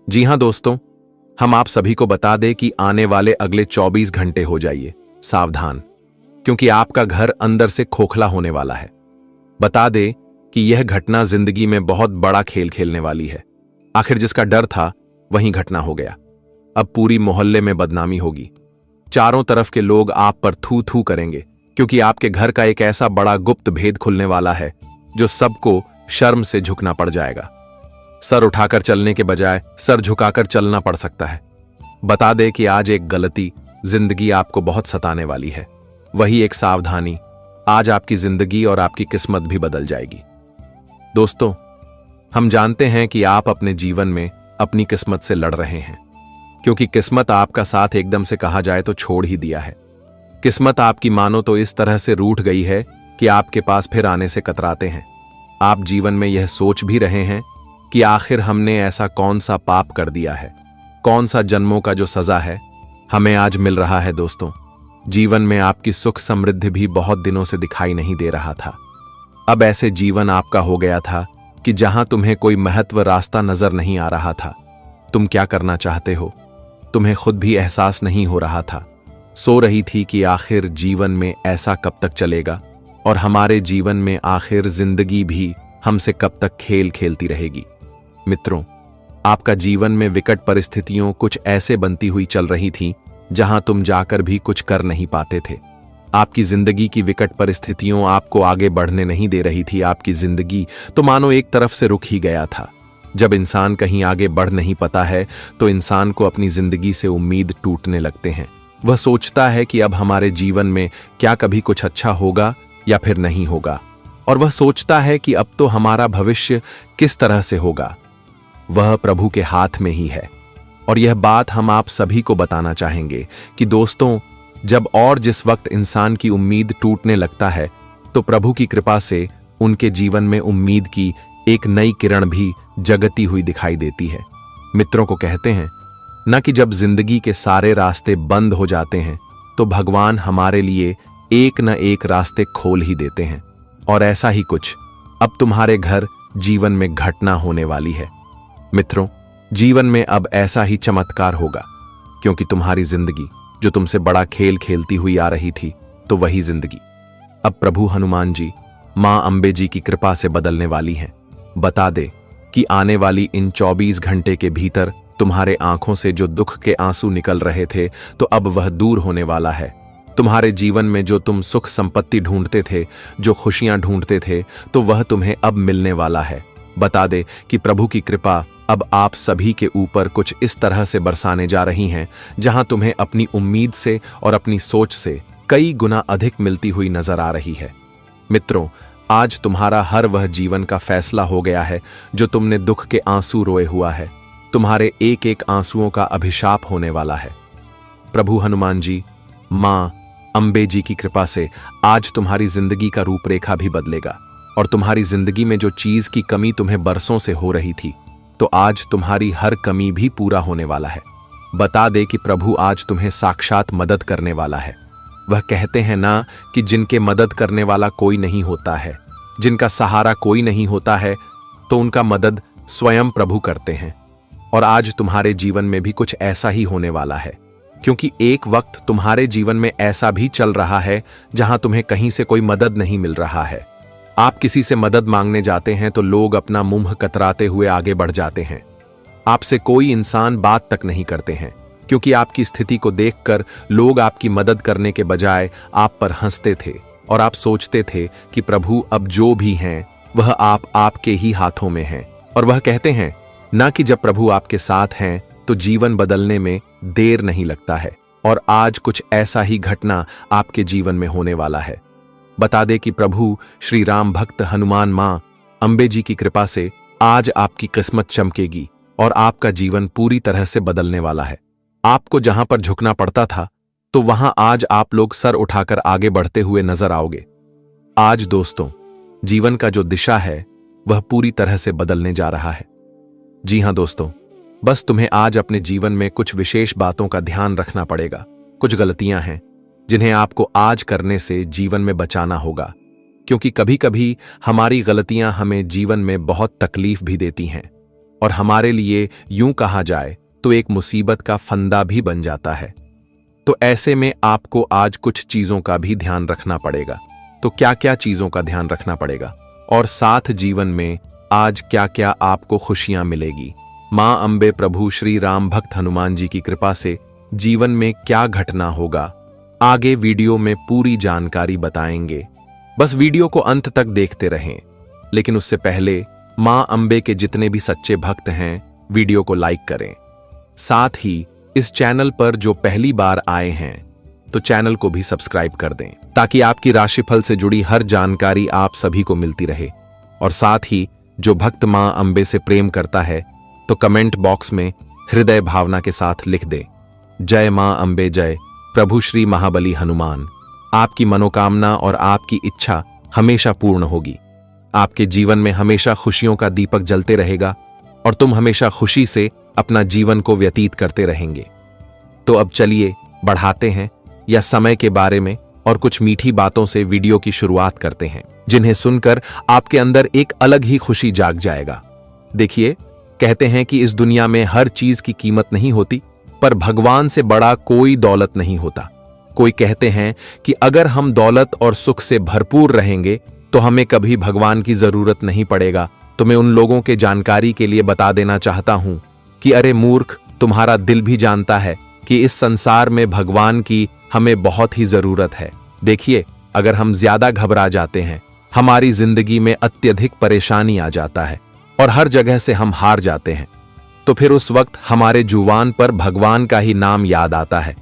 जी हाँ दोस्तों, हम आप सभी को बता दें कि आने वाले अगले 24 घंटे हो जाइए सावधान, क्योंकि आपका घर अंदर से खोखला होने वाला है। बता दें कि यह घटना जिंदगी में बहुत बड़ा खेल खेलने वाली है। आखिर जिसका डर था वही घटना हो गया। अब पूरी मोहल्ले में बदनामी होगी। चारों तरफ के लोग आप पर थू थू करेंगे, क्योंकि आपके घर का एक ऐसा बड़ा गुप्त भेद खुलने वाला है जो सबको शर्म से झुकना पड़ जाएगा। सर उठाकर चलने के बजाय सर झुकाकर चलना पड़ सकता है। बता दे कि आज एक गलती जिंदगी आपको बहुत सताने वाली है। वही एक सावधानी आज आपकी जिंदगी और आपकी किस्मत भी बदल जाएगी। दोस्तों, हम जानते हैं कि आप अपने जीवन में अपनी किस्मत से लड़ रहे हैं, क्योंकि किस्मत आपका साथ एकदम से कहा जाए तो छोड़ ही दिया है। किस्मत आपकी मानो तो इस तरह से रूठ गई है कि आपके पास फिर आने से कतराते हैं। आप जीवन में यह सोच भी रहे हैं कि आखिर हमने ऐसा कौन सा पाप कर दिया है, कौन सा जन्मों का जो सजा है हमें आज मिल रहा है। दोस्तों, जीवन में आपकी सुख समृद्धि भी बहुत दिनों से दिखाई नहीं दे रहा था। अब ऐसे जीवन आपका हो गया था कि जहां तुम्हें कोई महत्व रास्ता नजर नहीं आ रहा था। तुम क्या करना चाहते हो तुम्हें खुद भी एहसास नहीं हो रहा था। सो रही थी कि आखिर जीवन में ऐसा कब तक चलेगा और हमारे जीवन में आखिर जिंदगी भी हमसे कब तक खेल खेलती रहेगी। मित्रों, आपका जीवन में विकट परिस्थितियों कुछ ऐसे बनती हुई चल रही थी जहां तुम जाकर भी कुछ कर नहीं पाते थे। आपकी जिंदगी की विकट परिस्थितियों आपको आगे बढ़ने नहीं दे रही थी। आपकी जिंदगी तो मानो एक तरफ से रुक ही गया था। जब इंसान कहीं आगे बढ़ नहीं पाता है तो इंसान को अपनी जिंदगी से उम्मीद टूटने लगते हैं। वह सोचता है कि अब हमारे जीवन में क्या कभी कुछ अच्छा होगा या फिर नहीं होगा, और वह सोचता है कि अब तो हमारा भविष्य किस तरह से होगा। वह प्रभु के हाथ में ही है। और यह बात हम आप सभी को बताना चाहेंगे कि दोस्तों, जब और जिस वक्त इंसान की उम्मीद टूटने लगता है तो प्रभु की कृपा से उनके जीवन में उम्मीद की एक नई किरण भी जगती हुई दिखाई देती है। मित्रों को कहते हैं न कि जब जिंदगी के सारे रास्ते बंद हो जाते हैं तो भगवान हमारे लिए एक न एक रास्ते खोल ही देते हैं। और ऐसा ही कुछ अब तुम्हारे घर जीवन में घटना होने वाली है। मित्रों, जीवन में अब ऐसा ही चमत्कार होगा, क्योंकि तुम्हारी जिंदगी जो तुमसे बड़ा खेल खेलती हुई आ रही थी, तो वही जिंदगी अब प्रभु हनुमान जी, मां अंबे जी की कृपा से बदलने वाली है। बता दे कि आने वाली इन 24 घंटे के भीतर तुम्हारे आंखों से जो दुख के आंसू निकल रहे थे तो अब वह दूर होने वाला है। तुम्हारे जीवन में जो तुम सुख संपत्ति ढूंढते थे, जो खुशियां ढूंढते थे, तो वह तुम्हें अब मिलने वाला है। बता दे कि प्रभु की कृपा अब आप सभी के ऊपर कुछ इस तरह से बरसाने जा रही हैं जहां तुम्हें अपनी उम्मीद से और अपनी सोच से कई गुना अधिक मिलती हुई नजर आ रही है। मित्रों, आज तुम्हारा हर वह जीवन का फैसला हो गया है जो तुमने दुख के आंसू रोए हुआ है। तुम्हारे एक एक आंसुओं का अभिशाप होने वाला है। प्रभु हनुमान जी, मां अंबे जी की कृपा से आज तुम्हारी जिंदगी का रूपरेखा भी बदलेगा, और तुम्हारी जिंदगी में जो चीज की कमी तुम्हें बरसों से हो रही थी, तो आज तुम्हारी हर कमी भी पूरा होने वाला है। बता दे कि प्रभु आज तुम्हें साक्षात मदद करने वाला है। वह कहते हैं ना कि जिनके मदद करने वाला कोई नहीं होता है, जिनका सहारा कोई नहीं होता है, तो उनका मदद स्वयं प्रभु करते हैं। और आज तुम्हारे जीवन में भी कुछ ऐसा ही होने वाला है, क्योंकि एक वक्त तुम्हारे जीवन में ऐसा भी चल रहा है जहां तुम्हें कहीं से कोई मदद नहीं मिल रहा है। आप किसी से मदद मांगने जाते हैं तो लोग अपना मुंह कतराते हुए आगे बढ़ जाते हैं। आपसे कोई इंसान बात तक नहीं करते हैं, क्योंकि आपकी स्थिति को देखकर लोग आपकी मदद करने के बजाय आप पर हंसते थे, और आप सोचते थे कि प्रभु अब जो भी हैं वह आपके ही हाथों में हैं। और वह कहते हैं ना कि जब प्रभु आपके साथ हैं तो जीवन बदलने में देर नहीं लगता है। और आज कुछ ऐसा ही घटना आपके जीवन में होने वाला है। बता दे कि प्रभु श्री राम भक्त हनुमान मां अंबे जी की कृपा से आज आपकी किस्मत चमकेगी और आपका जीवन पूरी तरह से बदलने वाला है। आपको जहां पर झुकना पड़ता था तो वहां आज आप लोग सर उठाकर आगे बढ़ते हुए नजर आओगे। आज दोस्तों, जीवन का जो दिशा है वह पूरी तरह से बदलने जा रहा है। जी हां दोस्तों, बस तुम्हें आज अपने जीवन में कुछ विशेष बातों का ध्यान रखना पड़ेगा। कुछ गलतियां हैं जिन्हें आपको आज करने से जीवन में बचाना होगा, क्योंकि कभी कभी हमारी गलतियां हमें जीवन में बहुत तकलीफ भी देती हैं। और हमारे लिए यूं कहा जाए तो एक मुसीबत का फंदा भी बन जाता है। तो ऐसे में आपको आज कुछ चीजों का भी ध्यान रखना पड़ेगा। तो क्या क्या चीजों का ध्यान रखना पड़ेगा और साथ जीवन में आज क्या क्या आपको खुशियां मिलेगी, मां अंबे प्रभु श्री राम भक्त हनुमान जी की कृपा से जीवन में क्या घटना होगा, आगे वीडियो में पूरी जानकारी बताएंगे। बस वीडियो को अंत तक देखते रहें। लेकिन उससे पहले मां अंबे के जितने भी सच्चे भक्त हैं वीडियो को लाइक करें। साथ ही इस चैनल पर जो पहली बार आए हैं तो चैनल को भी सब्सक्राइब कर दें ताकि आपकी राशिफल से जुड़ी हर जानकारी आप सभी को मिलती रहे। और साथ ही जो भक्त मां अंबे से प्रेम करता है तो कमेंट बॉक्स में हृदय भावना के साथ लिख दे, जय मां अंबे जय, प्रभु श्री महाबली हनुमान। आपकी मनोकामना और आपकी इच्छा हमेशा पूर्ण होगी। आपके जीवन में हमेशा खुशियों का दीपक जलते रहेगा और तुम हमेशा खुशी से अपना जीवन को व्यतीत करते रहेंगे। तो अब चलिए बढ़ाते हैं या समय के बारे में और कुछ मीठी बातों से वीडियो की शुरुआत करते हैं, जिन्हें सुनकर आपके अंदर एक अलग ही खुशी जाग जाएगा। देखिए, कहते हैं कि इस दुनिया में हर चीज की कीमत नहीं होती, पर भगवान से बड़ा कोई दौलत नहीं होता। कोई कहते हैं कि अगर हम दौलत और सुख से भरपूर रहेंगे तो हमें कभी भगवान की जरूरत नहीं पड़ेगा। तो मैं उन लोगों के जानकारी के लिए बता देना चाहता हूं कि अरे मूर्ख, तुम्हारा दिल भी जानता है कि इस संसार में भगवान की हमें बहुत ही जरूरत है। देखिए, अगर हम ज्यादा घबरा जाते हैं, हमारी जिंदगी में अत्यधिक परेशानी आ जाता है और हर जगह से हम हार जाते हैं, तो फिर उस वक्त हमारे जुबान पर भगवान का ही नाम याद आता है।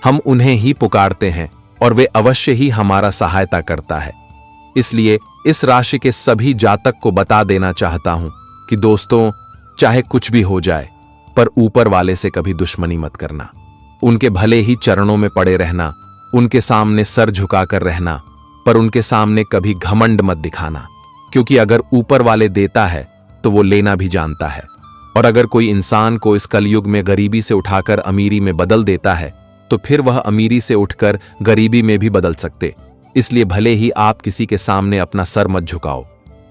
हम उन्हें ही पुकारते हैं और वे अवश्य ही हमारा सहायता करता है। इसलिए इस राशि के सभी जातक को बता देना चाहता हूं कि दोस्तों, चाहे कुछ भी हो जाए, पर ऊपर वाले से कभी दुश्मनी मत करना। उनके भले ही चरणों में पड़े रहना, उनके सामने सर झुकाकर रहना, पर उनके सामने कभी घमंड मत दिखाना, क्योंकि अगर ऊपर वाले देता है तो वो लेना भी जानता है। और अगर कोई इंसान को इस कलयुग में गरीबी से उठाकर अमीरी में बदल देता है तो फिर वह अमीरी से उठकर गरीबी में भी बदल सकते। इसलिए भले ही आप किसी के सामने अपना सर मत झुकाओ,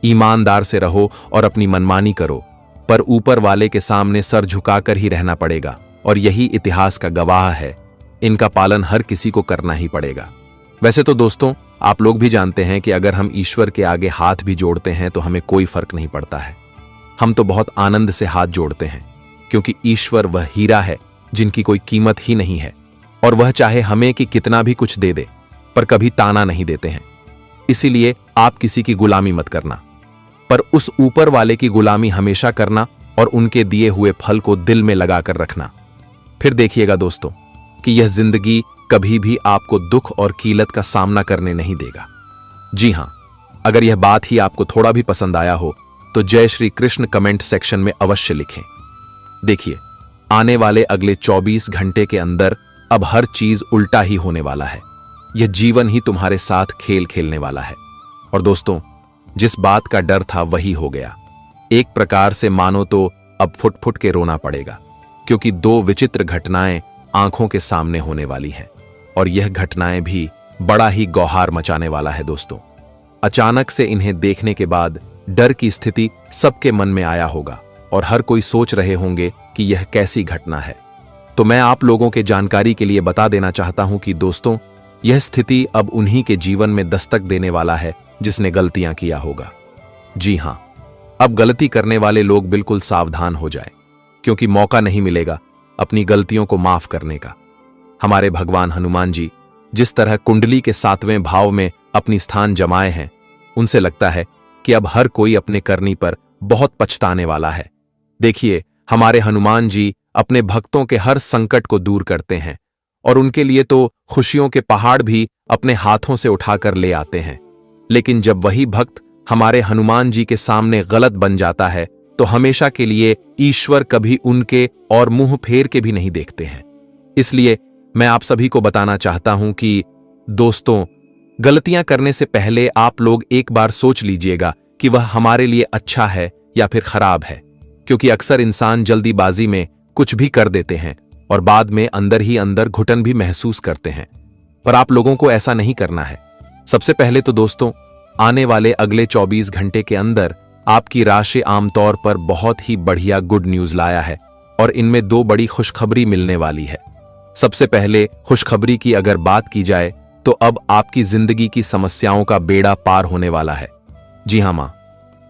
ईमानदार से रहो और अपनी मनमानी करो, पर ऊपर वाले के सामने सर झुकाकर ही रहना पड़ेगा। और यही इतिहास का गवाह है, इनका पालन हर किसी को करना ही पड़ेगा। वैसे तो दोस्तों, आप लोग भी जानते हैं कि अगर हम ईश्वर के आगे हाथ भी जोड़ते हैं तो हमें कोई फर्क नहीं पड़ता है। हम तो बहुत आनंद से हाथ जोड़ते हैं, क्योंकि ईश्वर वह हीरा है जिनकी कोई कीमत ही नहीं है, और वह चाहे हमें कि कितना भी कुछ दे दे, पर कभी ताना नहीं देते हैं। इसीलिए आप किसी की गुलामी मत करना, पर उस ऊपर वाले की गुलामी हमेशा करना और उनके दिए हुए फल को दिल में लगाकर रखना। फिर देखिएगा दोस्तों कि यह जिंदगी कभी भी आपको दुख और कीलत का सामना करने नहीं देगा। जी हां, अगर यह बात ही आपको थोड़ा भी पसंद आया हो तो जय श्री कृष्ण कमेंट सेक्शन में अवश्य लिखें। देखिए, आने वाले अगले 24 घंटे के अंदर अब हर चीज उल्टा ही होने वाला है। यह जीवन ही तुम्हारे साथ खेल खेलने वाला है। और दोस्तों, जिस बात का डर था वही हो गया। एक प्रकार से मानो तो अब फुट फुट के रोना पड़ेगा, क्योंकि दो विचित्र घटनाएं आंखों के सामने होने वाली हैं, और यह घटनाएं भी बड़ा ही गौहार मचाने वाला है। दोस्तों, अचानक से इन्हें देखने के बाद डर की स्थिति सबके मन में आया होगा और हर कोई सोच रहे होंगे कि यह कैसी घटना है। तो मैं आप लोगों के जानकारी के लिए बता देना चाहता हूं कि दोस्तों, यह स्थिति अब उन्हीं के जीवन में दस्तक देने वाला है जिसने गलतियां किया होगा। जी हां, अब गलती करने वाले लोग बिल्कुल सावधान हो जाएं, क्योंकि मौका नहीं मिलेगा अपनी गलतियों को माफ करने का। हमारे भगवान हनुमान जी जिस तरह कुंडली के 7वें भाव में अपनी स्थान जमाए हैं, उनसे लगता है कि अब हर कोई अपने करनी पर बहुत पछताने वाला है। देखिए, हमारे हनुमान जी अपने भक्तों के हर संकट को दूर करते हैं और उनके लिए तो खुशियों के पहाड़ भी अपने हाथों से उठाकर ले आते हैं। लेकिन जब वही भक्त हमारे हनुमान जी के सामने गलत बन जाता है तो हमेशा के लिए ईश्वर कभी उनके और मुंह फेर के भी नहीं देखते हैं। इसलिए मैं आप सभी को बताना चाहता हूं कि दोस्तों, गलतियां करने से पहले आप लोग एक बार सोच लीजिएगा कि वह हमारे लिए अच्छा है या फिर खराब है, क्योंकि अक्सर इंसान जल्दीबाजी में कुछ भी कर देते हैं और बाद में अंदर ही अंदर घुटन भी महसूस करते हैं। पर आप लोगों को ऐसा नहीं करना है। सबसे पहले तो दोस्तों, आने वाले अगले 24 घंटे के अंदर आपकी राशि आमतौर पर बहुत ही बढ़िया गुड न्यूज लाया है और इनमें दो बड़ी खुशखबरी मिलने वाली है। सबसे पहले खुशखबरी की अगर बात की जाए तो अब आपकी जिंदगी की समस्याओं का बेड़ा पार होने वाला है। जी हां मां,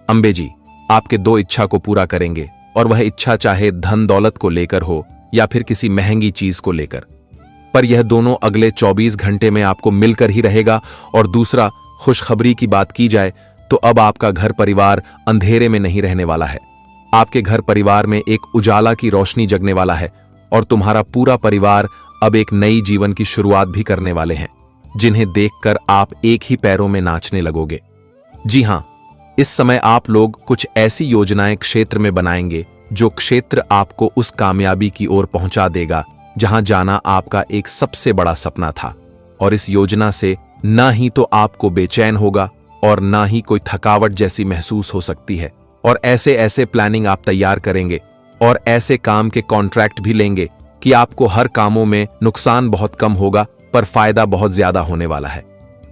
अंबे जी आपके दो इच्छा को पूरा करेंगे और वह इच्छा चाहे धन दौलत को लेकर हो या फिर किसी महंगी चीज को लेकर, पर यह दोनों अगले 24 घंटे में आपको मिलकर ही रहेगा। और दूसरा, खुशखबरी की बात की जाए तो अब आपका घर परिवार अंधेरे में नहीं रहने वाला है। आपके घर परिवार में एक उजाला की रोशनी जगने वाला है और तुम्हारा पूरा परिवार अब एक नई जीवन की शुरुआत भी करने वाले हैं, जिन्हें देखकर आप एक ही पैरों में नाचने लगोगे। जी हां, इस समय आप लोग कुछ ऐसी योजनाएं क्षेत्र में बनाएंगे जो क्षेत्र आपको उस कामयाबी की ओर पहुंचा देगा जहां जाना आपका एक सबसे बड़ा सपना था। और इस योजना से ना ही तो आपको बेचैन होगा और ना ही कोई थकावट जैसी महसूस हो सकती है। और ऐसे ऐसे प्लानिंग आप तैयार करेंगे और ऐसे काम के कॉन्ट्रैक्ट भी लेंगे कि आपको हर कामों में नुकसान बहुत कम होगा पर फायदा बहुत ज्यादा होने वाला है।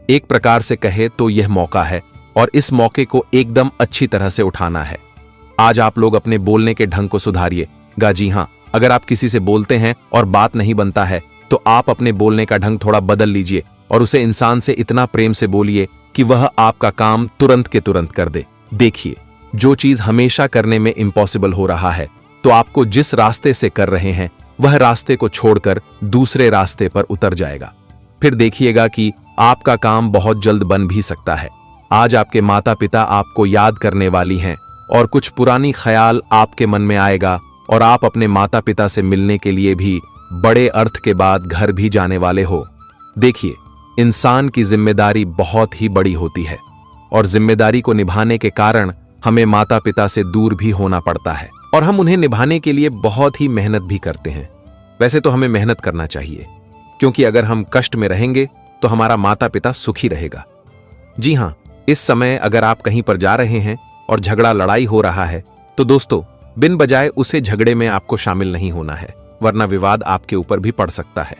एक प्रकार से कहे तो यह मौका है और इस मौके को एकदम अच्छी तरह से उठाना है। आज आप लोग अपने बोलने के ढंग को सुधारिएगा। जी हां, अगर आप किसी से बोलते हैं और बात नहीं बनता है तो आप अपने बोलने का ढंग थोड़ा बदल लीजिए और उसे इंसान से इतना प्रेम से बोलिए कि वह आपका काम तुरंत के तुरंत कर दे। देखिए, जो चीज हमेशा करने में इम्पॉसिबल हो रहा है तो आपको जिस रास्ते से कर रहे हैं वह रास्ते को छोड़कर दूसरे रास्ते पर उतर जाएगा। फिर देखिएगा कि आपका काम बहुत जल्द बन भी सकता है। आज आपके माता पिता आपको याद करने वाली हैं और कुछ पुरानी ख्याल आपके मन में आएगा और आप अपने माता पिता से मिलने के लिए भी बड़े अर्थ के बाद घर भी जाने वाले हो। देखिए, इंसान की जिम्मेदारी बहुत ही बड़ी होती है और जिम्मेदारी को निभाने के कारण हमें माता पिता से दूर भी होना पड़ता है और हम उन्हें निभाने के लिए बहुत ही मेहनत भी करते हैं। वैसे तो हमें मेहनत करना चाहिए, क्योंकि अगर हम कष्ट में रहेंगे तो हमारा माता पिता सुखी रहेगा। जी हां, इस समय अगर आप कहीं पर जा रहे हैं और झगड़ा लड़ाई हो रहा है तो दोस्तों, बिन बजाय उसे झगड़े में आपको शामिल नहीं होना है, वरना विवाद आपके ऊपर भी पड़ सकता है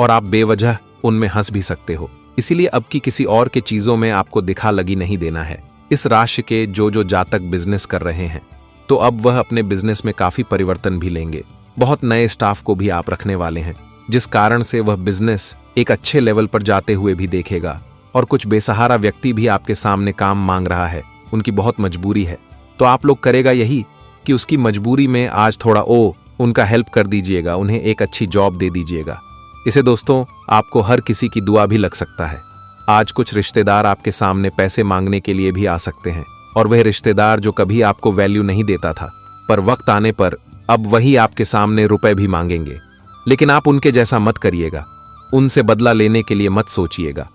और आप बेवजह उनमें हंस भी सकते हो। इसीलिए अब की किसी और के चीजों में आपको दिखा लगी नहीं देना है। इस राशि के जो जातक बिजनेस कर रहे हैं तो अब वह अपने बिजनेस में काफी परिवर्तन भी लेंगे। बहुत नए स्टाफ को भी आप रखने वाले हैं, जिस कारण से वह बिजनेस एक अच्छे लेवल पर जाते हुए भी देखेगा। और कुछ बेसहारा व्यक्ति भी आपके सामने काम मांग रहा है, उनकी बहुत मजबूरी है, तो आप लोग करेगा यही कि उसकी मजबूरी में आज थोड़ा उनका हेल्प कर दीजिएगा, उन्हें एक अच्छी जॉब दे दीजिएगा। इसे दोस्तों, आपको हर किसी की दुआ भी लग सकता है। आज कुछ रिश्तेदार आपके सामने पैसे मांगने के लिए भी आ सकते हैं और वह रिश्तेदार जो कभी आपको वैल्यू नहीं देता था, पर वक्त आने पर अब वही आपके सामने रुपए भी मांगेंगे। लेकिन आप उनके जैसा मत करिएगा, उनसे बदला लेने के लिए मत सोचिएगा।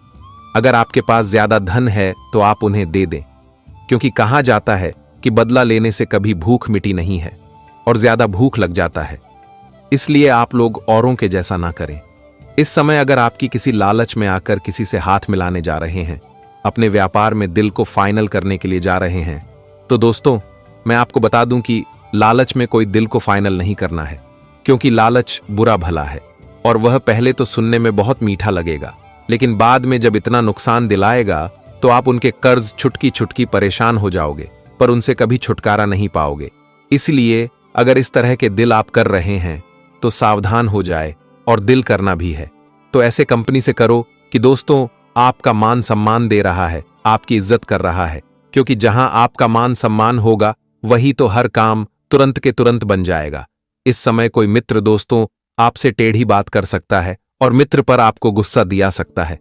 अगर आपके पास ज्यादा धन है तो आप उन्हें दे दें, क्योंकि कहा जाता है कि बदला लेने से कभी भूख मिटी नहीं है और ज्यादा भूख लग जाता है। इसलिए आप लोग औरों के जैसा ना करें। इस समय अगर आपकी किसी लालच में आकर किसी से हाथ मिलाने जा रहे हैं, अपने व्यापार में दिल को फाइनल करने के लिए जा रहे हैं, तो दोस्तों मैं आपको बता दूं कि लालच में कोई दिल को फाइनल नहीं करना है, क्योंकि लालच बुरा भला है और वह पहले तो सुनने में बहुत मीठा लगेगा, लेकिन बाद में जब इतना नुकसान दिलाएगा तो आप उनके कर्ज छुटकी छुटकी परेशान हो जाओगे, पर उनसे कभी छुटकारा नहीं पाओगे। इसलिए अगर इस तरह के दिल आप कर रहे हैं तो सावधान हो जाए, और दिल करना भी है तो ऐसे कंपनी से करो कि दोस्तों आपका मान सम्मान दे रहा है, आपकी इज्जत कर रहा है, क्योंकि जहां आपका मान सम्मान होगा वही तो हर काम तुरंत के तुरंत बन जाएगा। इस समय कोई मित्र दोस्तों आपसे टेढ़ी बात कर सकता है और मित्र पर आपको गुस्सा दिया सकता है,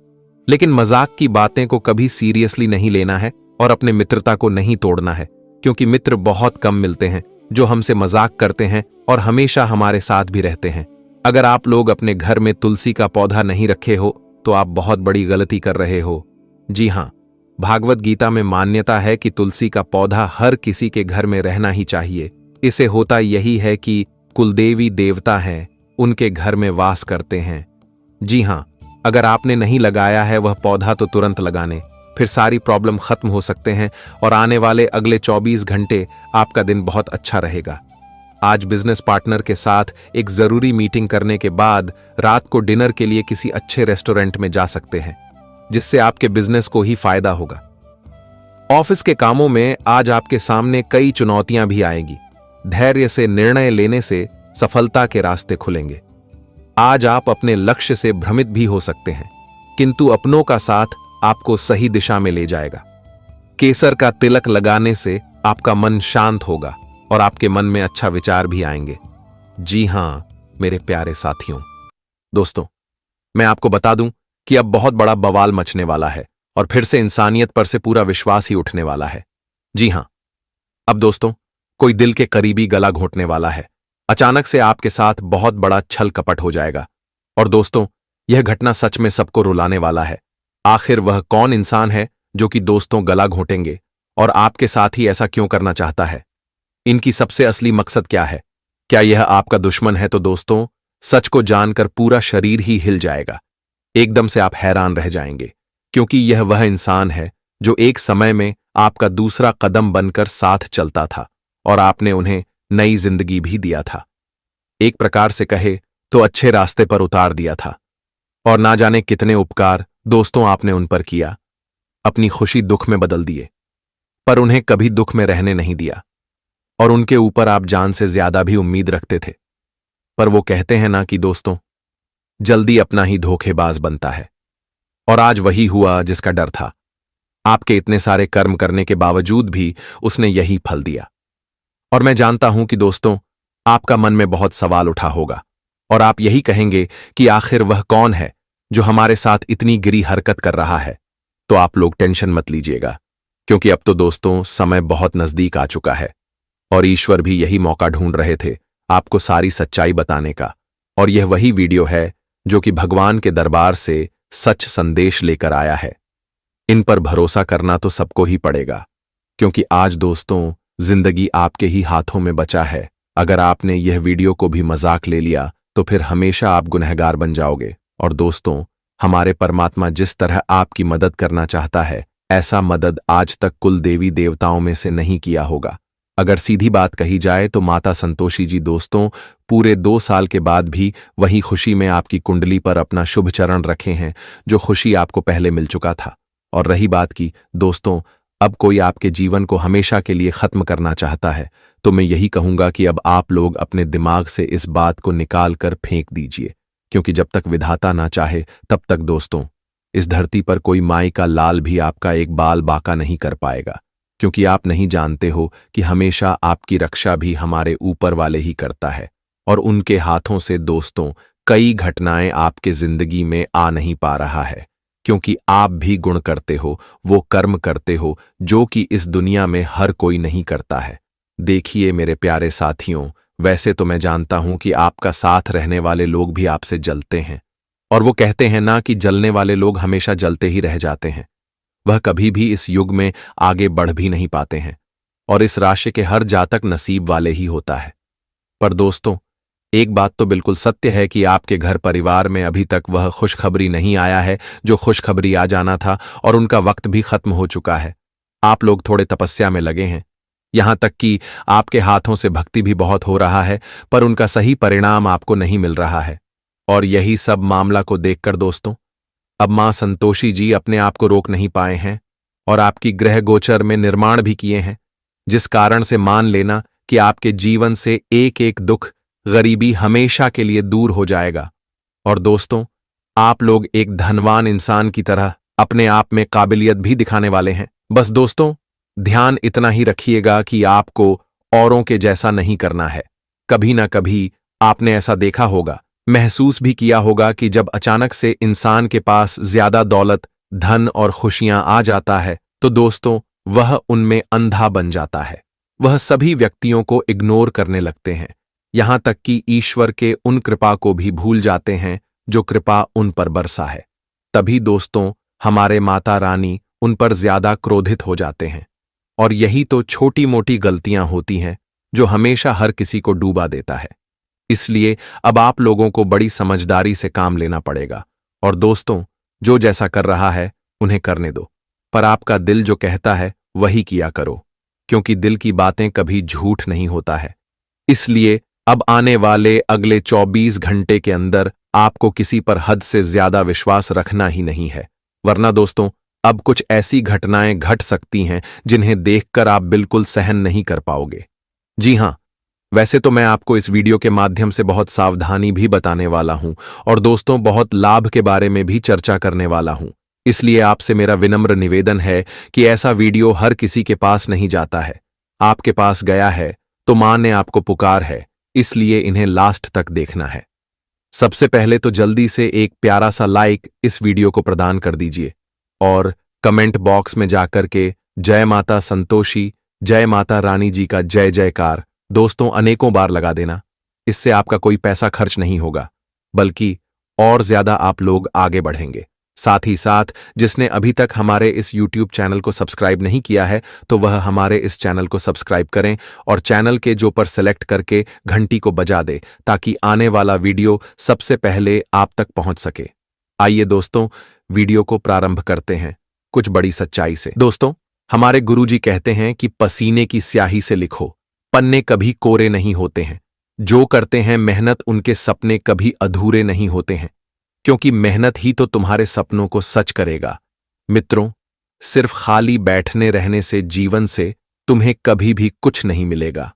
लेकिन मजाक की बातें को कभी सीरियसली नहीं लेना है और अपने मित्रता को नहीं तोड़ना है, क्योंकि मित्र बहुत कम मिलते हैं जो हमसे मजाक करते हैं और हमेशा हमारे साथ भी रहते हैं। अगर आप लोग अपने घर में तुलसी का पौधा नहीं रखे हो तो आप बहुत बड़ी गलती कर रहे हो। जी हां, भागवत गीता में मान्यता है कि तुलसी का पौधा हर किसी के घर में रहना ही चाहिए। इसे होता यही है कि कुलदेवी देवता हैं, उनके घर में वास करते हैं। जी हां, अगर आपने नहीं लगाया है वह पौधा तो तुरंत लगाने, फिर सारी प्रॉब्लम खत्म हो सकते हैं और आने वाले अगले 24 घंटे आपका दिन बहुत अच्छा रहेगा। आज बिजनेस पार्टनर के साथ एक जरूरी मीटिंग करने के बाद रात को डिनर के लिए किसी अच्छे रेस्टोरेंट में जा सकते हैं, जिससे आपके बिजनेस को ही फायदा होगा। ऑफिस के कामों में आज आपके सामने कई चुनौतियां भी आएंगी। धैर्य से निर्णय लेने से सफलता के रास्ते खुलेंगे। आज आप अपने लक्ष्य से भ्रमित भी हो सकते हैं, किंतु अपनों का साथ आपको सही दिशा में ले जाएगा। केसर का तिलक लगाने से आपका मन शांत होगा और आपके मन में अच्छा विचार भी आएंगे। जी हां मेरे प्यारे साथियों, दोस्तों, मैं आपको बता दूं कि अब बहुत बड़ा बवाल मचने वाला है और फिर से इंसानियत पर से पूरा विश्वास ही उठने वाला है। जी हां, अब दोस्तों, कोई दिल के करीबी गला घोंटने वाला है। अचानक से आपके साथ बहुत बड़ा छल कपट हो जाएगा। और दोस्तों, यह घटना सच में सबको रुलाने वाला है। आखिर वह कौन इंसान है जो कि दोस्तों गला घोंटेंगे और आपके साथ ही ऐसा क्यों करना चाहता है? इनकी सबसे असली मकसद क्या है? क्या यह आपका दुश्मन है? तो दोस्तों, सच को जानकर पूरा शरीर ही हिल जाएगा। एकदम से आप हैरान रह जाएंगे, क्योंकि यह वह इंसान है जो एक समय में आपका दूसरा कदम बनकर साथ चलता था और आपने उन्हें नई जिंदगी भी दिया था। एक प्रकार से कहे तो अच्छे रास्ते पर उतार दिया था। और ना जाने कितने उपकार दोस्तों आपने उन पर किया, अपनी खुशी दुख में बदल दिए, पर उन्हें कभी दुख में रहने नहीं दिया। और उनके ऊपर आप जान से ज्यादा भी उम्मीद रखते थे। पर वो कहते हैं ना कि दोस्तों, जल्दी अपना ही धोखेबाज बनता है। और आज वही हुआ जिसका डर था। आपके इतने सारे कर्म करने के बावजूद भी उसने यही फल दिया। और मैं जानता हूं कि दोस्तों, आपका मन में बहुत सवाल उठा होगा और आप यही कहेंगे कि आखिर वह कौन है जो हमारे साथ इतनी गिरी हरकत कर रहा है। तो आप लोग टेंशन मत लीजिएगा, क्योंकि अब तो दोस्तों समय बहुत नजदीक आ चुका है और ईश्वर भी यही मौका ढूंढ रहे थे आपको सारी सच्चाई बताने का। और यह वही वीडियो है जो कि भगवान के दरबार से सच संदेश लेकर आया है। इन पर भरोसा करना तो सबको ही पड़ेगा, क्योंकि आज दोस्तों जिंदगी आपके ही हाथों में बचा है। अगर आपने यह वीडियो को भी मजाक ले लिया तो फिर हमेशा आप गुनहगार बन जाओगे। और दोस्तों, हमारे परमात्मा जिस तरह आपकी मदद करना चाहता है, ऐसा मदद आज तक कुल देवी देवताओं में से नहीं किया होगा। अगर सीधी बात कही जाए तो माता संतोषी जी दोस्तों पूरे 2 साल के बाद भी वही खुशी में आपकी कुंडली पर अपना शुभ चरण रखे हैं, जो खुशी आपको पहले मिल चुका था। और रही बात की दोस्तों, अब कोई आपके जीवन को हमेशा के लिए खत्म करना चाहता है, तो मैं यही कहूंगा कि अब आप लोग अपने दिमाग से इस बात को निकाल कर फेंक दीजिए, क्योंकि जब तक विधाता ना चाहे तब तक दोस्तों इस धरती पर कोई माई का लाल भी आपका एक बाल बाका नहीं कर पाएगा। क्योंकि आप नहीं जानते हो कि हमेशा आपकी रक्षा भी हमारे ऊपर वाले ही करता है। और उनके हाथों से दोस्तों कई घटनाएं आपके जिंदगी में आ नहीं पा रहा है, क्योंकि आप भी गुण करते हो, वो कर्म करते हो जो कि इस दुनिया में हर कोई नहीं करता है। देखिए मेरे प्यारे साथियों, वैसे तो मैं जानता हूं कि आपका साथ रहने वाले लोग भी आपसे जलते हैं, और वो कहते हैं ना कि जलने वाले लोग हमेशा जलते ही रह जाते हैं। वह कभी भी इस युग में आगे बढ़ भी नहीं पाते हैं, और इस राशि के हर जातक नसीब वाले ही होता है। पर दोस्तों, एक बात तो बिल्कुल सत्य है कि आपके घर परिवार में अभी तक वह खुशखबरी नहीं आया है जो खुशखबरी आ जाना था, और उनका वक्त भी खत्म हो चुका है। आप लोग थोड़े तपस्या में लगे हैं, यहां तक कि आपके हाथों से भक्ति भी बहुत हो रहा है, पर उनका सही परिणाम आपको नहीं मिल रहा है। और यही सब मामला को देखकर दोस्तों अब मां संतोषी जी अपने आप को रोक नहीं पाए हैं और आपकी ग्रह गोचर में निर्माण भी किए हैं, जिस कारण से मान लेना कि आपके जीवन से एक एक दुख, गरीबी हमेशा के लिए दूर हो जाएगा। और दोस्तों, आप लोग एक धनवान इंसान की तरह अपने आप में काबिलियत भी दिखाने वाले हैं। बस दोस्तों, ध्यान इतना ही रखिएगा कि आपको औरों के जैसा नहीं करना है। कभी ना कभी आपने ऐसा देखा होगा, महसूस भी किया होगा कि जब अचानक से इंसान के पास ज्यादा दौलत, धन और खुशियां आ जाता है तो दोस्तों वह उनमें अंधा बन जाता है। वह सभी व्यक्तियों को इग्नोर करने लगते हैं, यहां तक कि ईश्वर के उन कृपा को भी भूल जाते हैं जो कृपा उन पर बरसा है। तभी दोस्तों हमारे माता रानी उन पर ज्यादा क्रोधित हो जाते हैं। और यही तो छोटी मोटी गलतियां होती हैं जो हमेशा हर किसी को डूबा देता है। इसलिए अब आप लोगों को बड़ी समझदारी से काम लेना पड़ेगा। और दोस्तों, जो जैसा कर रहा है उन्हें करने दो, पर आपका दिल जो कहता है वही किया करो, क्योंकि दिल की बातें कभी झूठ नहीं होता है। इसलिए अब आने वाले अगले 24 घंटे के अंदर आपको किसी पर हद से ज्यादा विश्वास रखना ही नहीं है, वरना दोस्तों अब कुछ ऐसी घटनाएं घट सकती हैं जिन्हें देखकर आप बिल्कुल सहन नहीं कर पाओगे। जी हां, वैसे तो मैं आपको इस वीडियो के माध्यम से बहुत सावधानी भी बताने वाला हूं और दोस्तों बहुत लाभ के बारे में भी चर्चा करने वाला हूं। इसलिए आपसे मेरा विनम्र निवेदन है कि ऐसा वीडियो हर किसी के पास नहीं जाता है। आपके पास गया है तो मां ने आपको पुकार है, इसलिए इन्हें लास्ट तक देखना है। सबसे पहले तो जल्दी से एक प्यारा सा लाइक इस वीडियो को प्रदान कर दीजिए और कमेंट बॉक्स में जाकर के जय माता संतोषी, जय माता रानी जी का जय जयकार दोस्तों अनेकों बार लगा देना। इससे आपका कोई पैसा खर्च नहीं होगा, बल्कि और ज्यादा आप लोग आगे बढ़ेंगे। साथ ही साथ जिसने अभी तक हमारे इस YouTube चैनल को सब्सक्राइब नहीं किया है तो वह हमारे इस चैनल को सब्सक्राइब करें और चैनल के जो पर सेलेक्ट करके घंटी को बजा दे ताकि आने वाला वीडियो सबसे पहले आप तक पहुंच सके। आइए दोस्तों, वीडियो को प्रारंभ करते हैं कुछ बड़ी सच्चाई से। दोस्तों, हमारे गुरुजी कहते हैं कि पसीने की स्याही से लिखो, पन्ने कभी कोरे नहीं होते हैं। जो करते हैं मेहनत, उनके सपने कभी अधूरे नहीं होते हैं, क्योंकि मेहनत ही तो तुम्हारे सपनों को सच करेगा। मित्रों, सिर्फ खाली बैठने रहने से जीवन से तुम्हें कभी भी कुछ नहीं मिलेगा।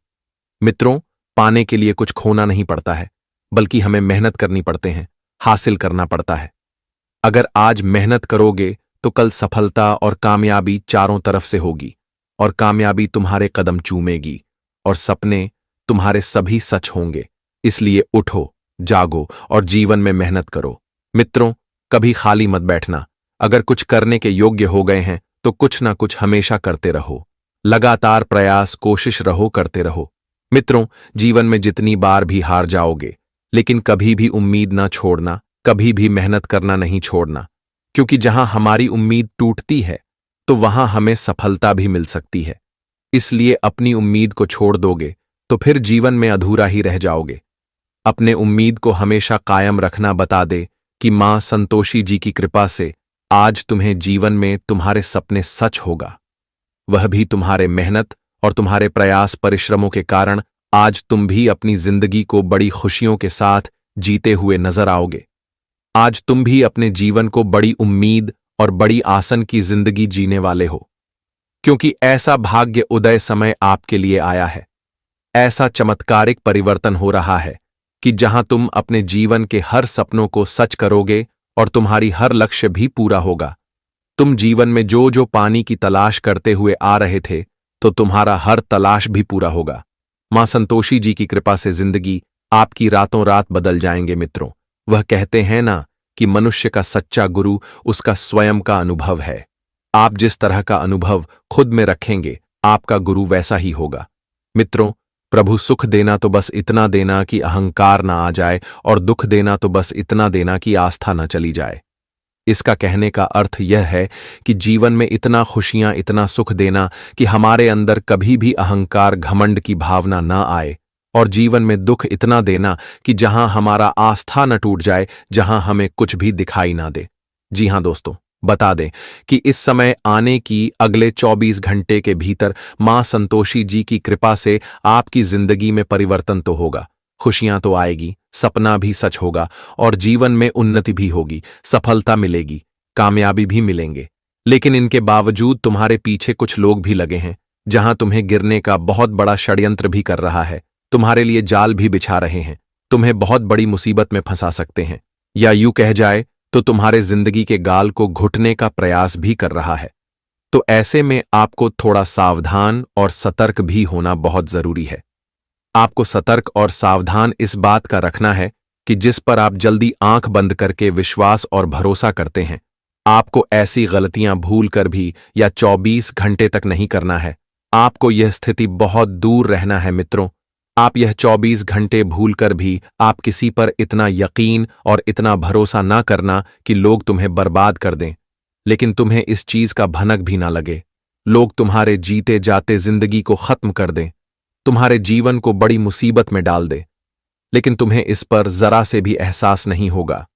मित्रों, पाने के लिए कुछ खोना नहीं पड़ता है, बल्कि हमें मेहनत करनी पड़ते हैं, हासिल करना पड़ता है। अगर आज मेहनत करोगे तो कल सफलता और कामयाबी चारों तरफ से होगी और कामयाबी तुम्हारे कदम चूमेगी और सपने तुम्हारे सभी सच होंगे। इसलिए उठो, जागो और जीवन में मेहनत करो। मित्रों, कभी खाली मत बैठना। अगर कुछ करने के योग्य हो गए हैं तो कुछ ना कुछ हमेशा करते रहो। लगातार प्रयास, कोशिश रहो, करते रहो। मित्रों, जीवन में जितनी बार भी हार जाओगे, लेकिन कभी भी उम्मीद ना छोड़ना, कभी भी मेहनत करना नहीं छोड़ना, क्योंकि जहां हमारी उम्मीद टूटती है तो वहां हमें सफलता भी मिल सकती है। इसलिए अपनी उम्मीद को छोड़ दोगे तो फिर जीवन में अधूरा ही रह जाओगे। अपने उम्मीद को हमेशा कायम रखना बता दे कि मां संतोषी जी की कृपा से आज तुम्हें जीवन में तुम्हारे सपने सच होगा। वह भी तुम्हारे मेहनत और तुम्हारे प्रयास परिश्रमों के कारण आज तुम भी अपनी जिंदगी को बड़ी खुशियों के साथ जीते हुए नजर आओगे। आज तुम भी अपने जीवन को बड़ी उम्मीद और बड़ी आसन की जिंदगी जीने वाले हो, क्योंकि ऐसा भाग्य उदय समय आपके लिए आया है। ऐसा चमत्कारिक परिवर्तन हो रहा है कि जहां तुम अपने जीवन के हर सपनों को सच करोगे और तुम्हारी हर लक्ष्य भी पूरा होगा। तुम जीवन में जो जो पानी की तलाश करते हुए आ रहे थे, तो तुम्हारा हर तलाश भी पूरा होगा। मां संतोषी जी की कृपा से जिंदगी आपकी रातों रात बदल जाएंगे। मित्रों, वह कहते हैं ना कि मनुष्य का सच्चा गुरु उसका स्वयं का अनुभव है। आप जिस तरह का अनुभव खुद में रखेंगे, आपका गुरु वैसा ही होगा। मित्रों, प्रभु सुख देना तो बस इतना देना कि अहंकार ना आ जाए और दुख देना तो बस इतना देना कि आस्था न चली जाए। इसका कहने का अर्थ यह है कि जीवन में इतना खुशियां, इतना सुख देना कि हमारे अंदर कभी भी अहंकार, घमंड की भावना न आए, और जीवन में दुख इतना देना कि जहां हमारा आस्था न टूट जाए, जहां हमें कुछ भी दिखाई ना दे। जी हां दोस्तों, बता दें कि इस समय आने की अगले 24 घंटे के भीतर मां संतोषी जी की कृपा से आपकी जिंदगी में परिवर्तन तो होगा, खुशियां तो आएगी, सपना भी सच होगा और जीवन में उन्नति भी होगी, सफलता मिलेगी, कामयाबी भी मिलेंगे। लेकिन इनके बावजूद तुम्हारे पीछे कुछ लोग भी लगे हैं, जहां तुम्हें गिरने का बहुत बड़ा षड्यंत्र भी कर रहा है, तुम्हारे लिए जाल भी बिछा रहे हैं, तुम्हें बहुत बड़ी मुसीबत में फंसा सकते हैं, या यूं कह जाए तो तुम्हारे जिंदगी के गाल को घुटने का प्रयास भी कर रहा है। तो ऐसे में आपको थोड़ा सावधान और सतर्क भी होना बहुत जरूरी है। आपको सतर्क और सावधान इस बात का रखना है कि जिस पर आप जल्दी आंख बंद करके विश्वास और भरोसा करते हैं, आपको ऐसी गलतियां भूल कर भी या 24 घंटे तक नहीं करना है। आपको यह स्थिति बहुत दूर रहना है। मित्रों, आप यह 24 घंटे भूल कर भी आप किसी पर इतना यकीन और इतना भरोसा ना करना कि लोग तुम्हें बर्बाद कर दें। लेकिन तुम्हें इस चीज का भनक भी ना लगे, लोग तुम्हारे जीते जाते जिंदगी को खत्म कर दें, तुम्हारे जीवन को बड़ी मुसीबत में डाल दें, लेकिन तुम्हें इस पर जरा से भी एहसास नहीं होगा।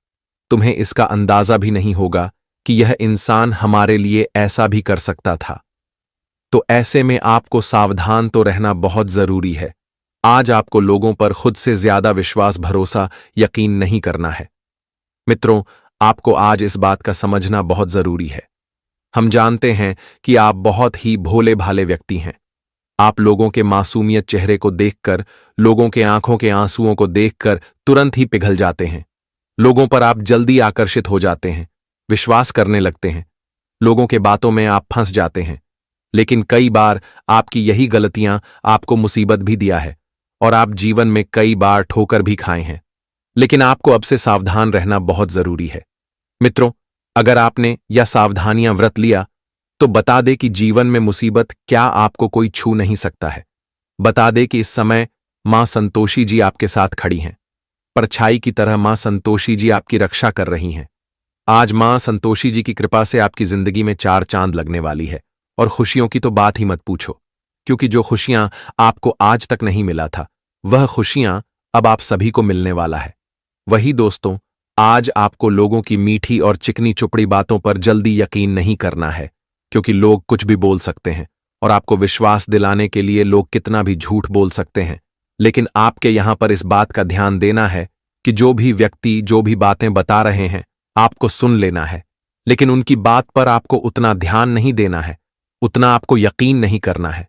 तुम्हें इसका अंदाजा भी नहीं होगा कि यह इंसान हमारे लिए ऐसा भी कर सकता था। तो ऐसे में आपको सावधान तो रहना बहुत जरूरी है। आज आपको लोगों पर खुद से ज्यादा विश्वास, भरोसा, यकीन नहीं करना है। मित्रों, आपको आज इस बात का समझना बहुत जरूरी है हम जानते हैं कि आप बहुत ही भोले भाले व्यक्ति हैं। आप लोगों के मासूमियत चेहरे को देखकर, लोगों के आंखों के आंसुओं को देखकर तुरंत ही पिघल जाते हैं। लोगों पर आप जल्दी आकर्षित हो जाते हैं, विश्वास करने लगते हैं। लोगों के बातों में आप फंस जाते हैं। लेकिन कई बार आपकी यही गलतियां आपको मुसीबत भी दिया है और आप जीवन में कई बार ठोकर भी खाए हैं। लेकिन आपको अब से सावधान रहना बहुत जरूरी है। मित्रों, अगर आपने यह सावधानियां व्रत लिया तो बता दे कि जीवन में मुसीबत क्या आपको कोई छू नहीं सकता है। बता दे कि इस समय मां संतोषी जी आपके साथ खड़ी हैं। परछाई की तरह मां संतोषी जी आपकी रक्षा कर रही हैं। आज मां संतोषी जी की कृपा से आपकी जिंदगी में 4 चांद लगने वाली है और खुशियों की तो बात ही मत पूछो, क्योंकि जो खुशियां आपको आज तक नहीं मिला था, वह खुशियां अब आप सभी को मिलने वाला है। वही दोस्तों, आज आपको लोगों की मीठी और चिकनी चुपड़ी बातों पर जल्दी यकीन नहीं करना है, क्योंकि लोग कुछ भी बोल सकते हैं और आपको विश्वास दिलाने के लिए लोग कितना भी झूठ बोल सकते हैं। लेकिन आपके यहां पर इस बात का ध्यान देना है कि जो भी व्यक्ति जो भी बातें बता रहे हैं, आपको सुन लेना है, लेकिन उनकी बात पर आपको उतना ध्यान नहीं देना है, उतना आपको यकीन नहीं करना है।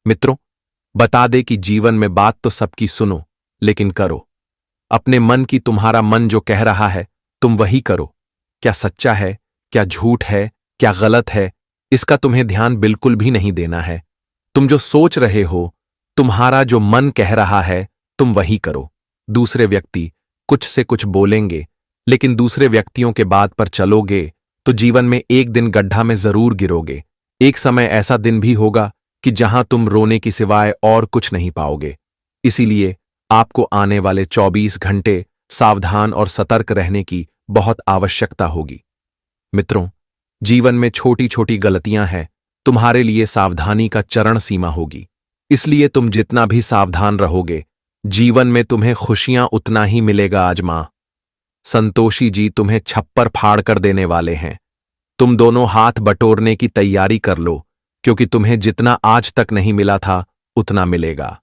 मित्रों, बता दे कि जीवन में बात तो सबकी सुनो, लेकिन करो अपने मन की। तुम्हारा मन जो कह रहा है तुम वही करो। क्या सच्चा है, क्या झूठ है, क्या गलत है, इसका तुम्हें ध्यान बिल्कुल भी नहीं देना है। तुम जो सोच रहे हो, तुम्हारा जो मन कह रहा है, तुम वही करो। दूसरे व्यक्ति कुछ से कुछ बोलेंगे, लेकिन दूसरे व्यक्तियों के बात पर चलोगे तो जीवन में एक दिन गड्ढा में जरूर गिरोगे। एक समय ऐसा दिन भी होगा कि जहां तुम रोने की सिवाय और कुछ नहीं पाओगे। इसीलिए आपको आने वाले 24 घंटे सावधान और सतर्क रहने की बहुत आवश्यकता होगी। मित्रों, जीवन में छोटी छोटी गलतियां हैं, तुम्हारे लिए सावधानी का चरण सीमा होगी। इसलिए तुम जितना भी सावधान रहोगे, जीवन में तुम्हें खुशियां उतना ही मिलेगा। आज मां संतोषी जी तुम्हें छप्पर फाड़ कर देने वाले हैं। तुम दोनों हाथ बटोरने की तैयारी कर लो, क्योंकि तुम्हें जितना आज तक नहीं मिला था उतना मिलेगा।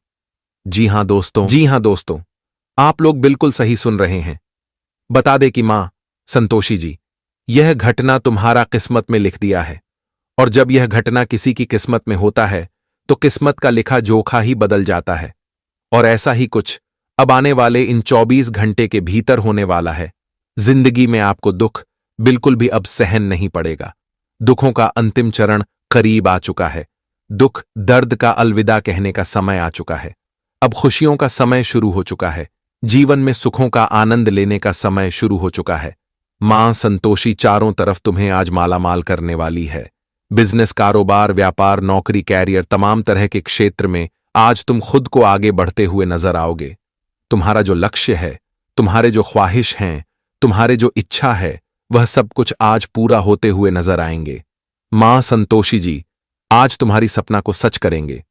जी हां दोस्तों, आप लोग बिल्कुल सही सुन रहे हैं। बता दे कि मां संतोषी जी, यह घटना तुम्हारा किस्मत में लिख दिया है, और जब यह घटना किसी की किस्मत में होता है तो किस्मत का लिखा जोखा ही बदल जाता है। और ऐसा ही कुछ अब आने वाले इन 24 घंटे के भीतर होने वाला है। जिंदगी में आपको दुख बिल्कुल भी अब सहन नहीं पड़ेगा। दुखों का अंतिम चरण करीब आ चुका है। दुख दर्द का अलविदा कहने का समय आ चुका है। अब खुशियों का समय शुरू हो चुका है। जीवन में सुखों का आनंद लेने का समय शुरू हो चुका है। मां संतोषी चारों तरफ तुम्हें आज मालामाल करने वाली है। बिजनेस, कारोबार, व्यापार, नौकरी, कैरियर, तमाम तरह के क्षेत्र में आज तुम खुद को आगे बढ़ते हुए नजर आओगे। तुम्हारा जो लक्ष्य है, तुम्हारे जो ख्वाहिश हैं, तुम्हारे जो इच्छा है, वह सब कुछ आज पूरा होते हुए नजर आएंगे। मां संतोषी जी आज तुम्हारी सपना को सच करेंगे,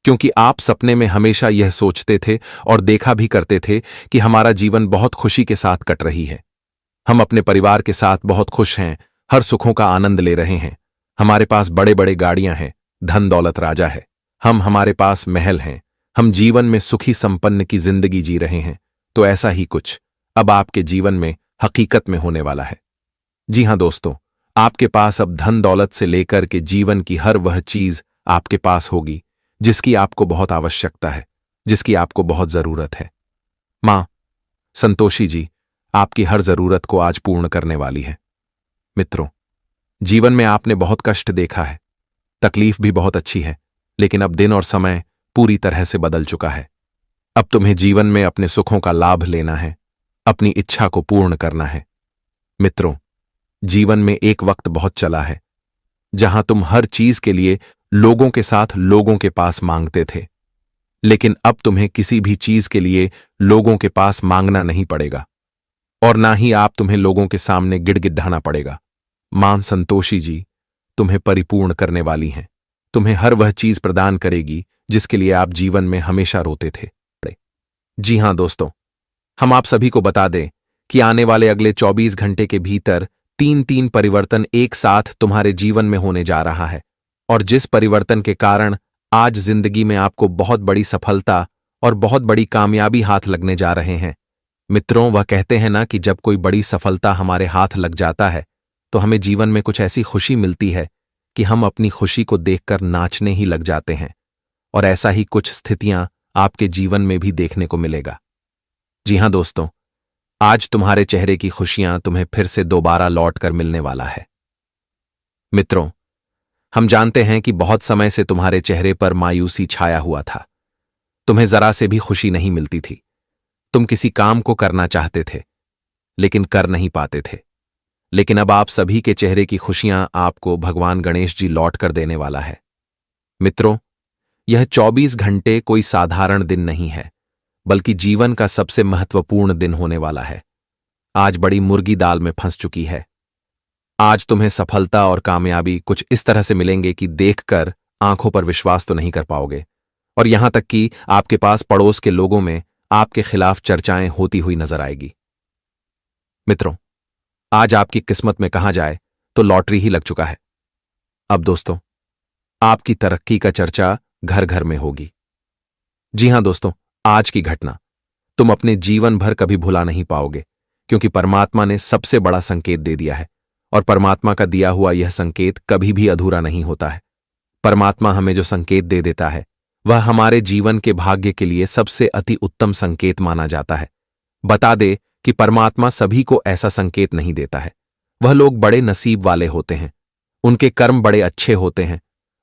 क्योंकि आप सपने में हमेशा यह सोचते थे और देखा भी करते थे कि हमारा जीवन बहुत खुशी के साथ कट रही है। हम अपने परिवार के साथ बहुत खुश हैं, हर सुखों का आनंद ले रहे हैं। हमारे पास बड़े बड़े गाड़ियां हैं, धन दौलत राजा है। हमारे पास महल हैं। हम जीवन में सुखी संपन्न की जिंदगी जी रहे हैं। तो ऐसा ही कुछ अब आपके जीवन में हकीकत में होने वाला है। जी हां दोस्तों, आपके पास अब धन दौलत से लेकर के जीवन की हर वह चीज आपके पास होगी जिसकी आपको बहुत आवश्यकता है, जिसकी आपको बहुत जरूरत है। मां संतोषी जी आपकी हर जरूरत को आज पूर्ण करने वाली है। मित्रों, जीवन में आपने बहुत कष्ट देखा है, तकलीफ भी बहुत अच्छी है, लेकिन अब दिन और समय पूरी तरह से बदल चुका है। अब तुम्हें जीवन में अपने सुखों का लाभ लेना है, अपनी इच्छा को पूर्ण करना है। मित्रों, जीवन में एक वक्त बहुत चला है जहां तुम हर चीज के लिए लोगों के साथ लोगों के पास मांगते थे, लेकिन अब तुम्हें किसी भी चीज के लिए लोगों के पास मांगना नहीं पड़ेगा और ना ही आप तुम्हें लोगों के सामने गिड़गिड़ाना पड़ेगा। मां संतोषी जी तुम्हें परिपूर्ण करने वाली हैं। तुम्हें हर वह चीज प्रदान करेगी जिसके लिए आप जीवन में हमेशा रोते थे। जी हां दोस्तों, हम आप सभी को बता दें कि आने वाले अगले 24 घंटे के भीतर 3 परिवर्तन एक साथ तुम्हारे जीवन में होने जा रहा है, और जिस परिवर्तन के कारण आज जिंदगी में आपको बहुत बड़ी सफलता और बहुत बड़ी कामयाबी हाथ लगने जा रहे हैं। मित्रों, वह कहते हैं ना कि जब कोई बड़ी सफलता हमारे हाथ लग जाता है तो हमें जीवन में कुछ ऐसी खुशी मिलती है कि हम अपनी खुशी को देखकर नाचने ही लग जाते हैं। और ऐसा ही कुछ स्थितियां आपके जीवन में भी देखने को मिलेगा। जी हां दोस्तों, आज तुम्हारे चेहरे की खुशियां तुम्हें फिर से दोबारा लौट कर मिलने वाला है। मित्रों, हम जानते हैं कि बहुत समय से तुम्हारे चेहरे पर मायूसी छाया हुआ था। तुम्हें जरा से भी खुशी नहीं मिलती थी। तुम किसी काम को करना चाहते थे लेकिन कर नहीं पाते थे। लेकिन अब आप सभी के चेहरे की खुशियां आपको भगवान गणेश जी लौट कर देने वाला है। मित्रों, यह 24 घंटे कोई साधारण दिन नहीं है, बल्कि जीवन का सबसे महत्वपूर्ण दिन होने वाला है। आज बड़ी मुर्गी दाल में फंस चुकी है। आज तुम्हें सफलता और कामयाबी कुछ इस तरह से मिलेंगे कि देखकर आंखों पर विश्वास तो नहीं कर पाओगे, और यहां तक कि आपके पास पड़ोस के लोगों में आपके खिलाफ चर्चाएं होती हुई नजर आएगी। मित्रों, आज आपकी किस्मत में कहा जाए तो लॉटरी ही लग चुका है। अब दोस्तों, आपकी तरक्की का चर्चा घर घर में होगी। जी हां दोस्तों, आज की घटना तुम अपने जीवन भर कभी भुला नहीं पाओगे, क्योंकि परमात्मा ने सबसे बड़ा संकेत दे दिया है, और परमात्मा का दिया हुआ यह संकेत कभी भी अधूरा नहीं होता है। परमात्मा हमें जो संकेत दे देता है वह हमारे जीवन के भाग्य के लिए सबसे अति उत्तम संकेत माना जाता है। बता दे कि परमात्मा सभी को ऐसा संकेत नहीं देता है। वह लोग बड़े नसीब वाले होते हैं, उनके कर्म बड़े अच्छे होते हैं।